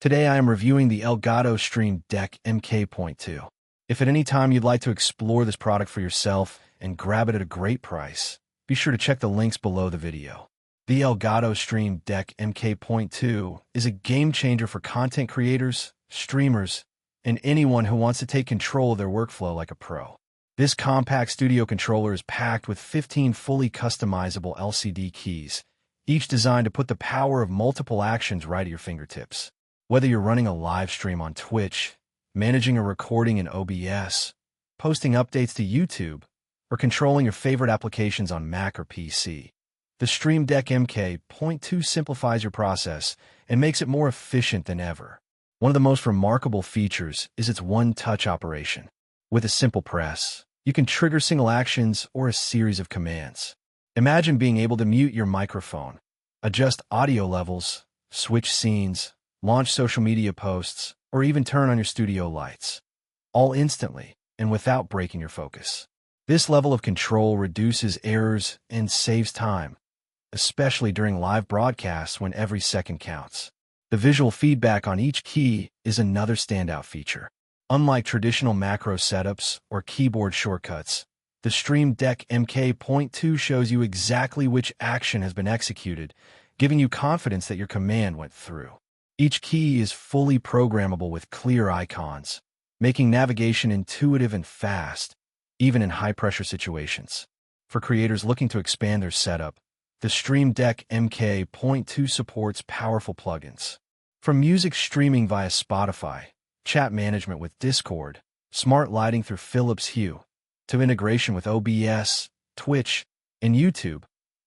Today I am reviewing the Elgato Stream Deck MK.2. If at any time you'd like to explore this product for yourself and grab it at a great price, be sure to check the links below the video. The Elgato Stream Deck MK.2 is a game changer for content creators, streamers, and anyone who wants to take control of their workflow like a pro. This compact studio controller is packed with 15 fully customizable LCD keys, each designed to put the power of multiple actions right at your fingertips. Whether you're running a live stream on Twitch, managing a recording in OBS, posting updates to YouTube, or controlling your favorite applications on Mac or PC, the Stream Deck MK.2 simplifies your process and makes it more efficient than ever. One of the most remarkable features is its one-touch operation. With a simple press, you can trigger single actions or a series of commands. Imagine being able to mute your microphone, adjust audio levels, switch scenes, launch social media posts, or even turn on your studio lights, all instantly and without breaking your focus. This level of control reduces errors and saves time, especially during live broadcasts when every second counts. The visual feedback on each key is another standout feature. Unlike traditional macro setups or keyboard shortcuts, the Stream Deck MK.2 shows you exactly which action has been executed, giving you confidence that your command went through. Each key is fully programmable with clear icons, making navigation intuitive and fast, even in high-pressure situations. For creators looking to expand their setup, the Stream Deck MK.2 supports powerful plugins. From music streaming via Spotify, chat management with Discord, smart lighting through Philips Hue, to integration with OBS, Twitch, and YouTube,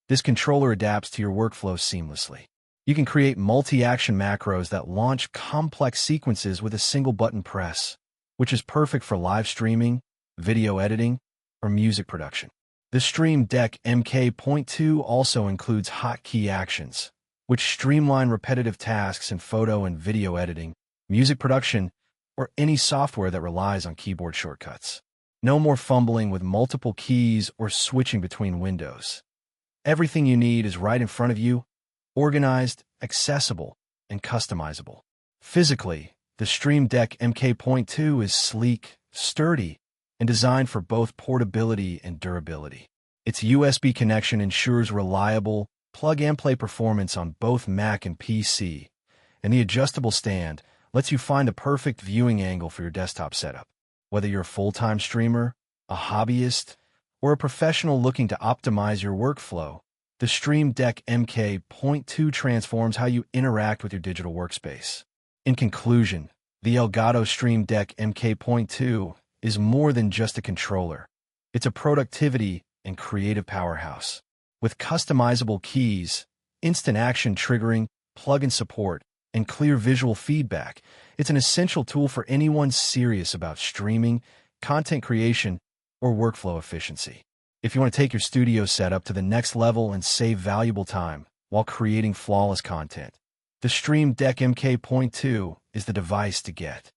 this controller adapts to your workflow seamlessly. You can create multi-action macros that launch complex sequences with a single button press, which is perfect for live streaming, video editing, or music production. The Stream Deck MK.2 also includes hotkey actions, which streamline repetitive tasks in photo and video editing, music production, or any software that relies on keyboard shortcuts. No more fumbling with multiple keys or switching between windows. Everything you need is right in front of you, organized, accessible, and customizable. Physically, the Stream Deck MK.2 is sleek, sturdy, and designed for both portability and durability. Its USB connection ensures reliable, plug-and-play performance on both Mac and PC, and the adjustable stand lets you find the perfect viewing angle for your desktop setup. Whether you're a full-time streamer, a hobbyist, or a professional looking to optimize your workflow, the Stream Deck MK.2 transforms how you interact with your digital workspace. In conclusion, the Elgato Stream Deck MK.2 is more than just a controller. It's a productivity and creative powerhouse. With customizable keys, instant action triggering, plug-in support, and clear visual feedback, it's an essential tool for anyone serious about streaming, content creation, or workflow efficiency. If you want to take your studio setup to the next level and save valuable time while creating flawless content, the Stream Deck MK.2 is the device to get.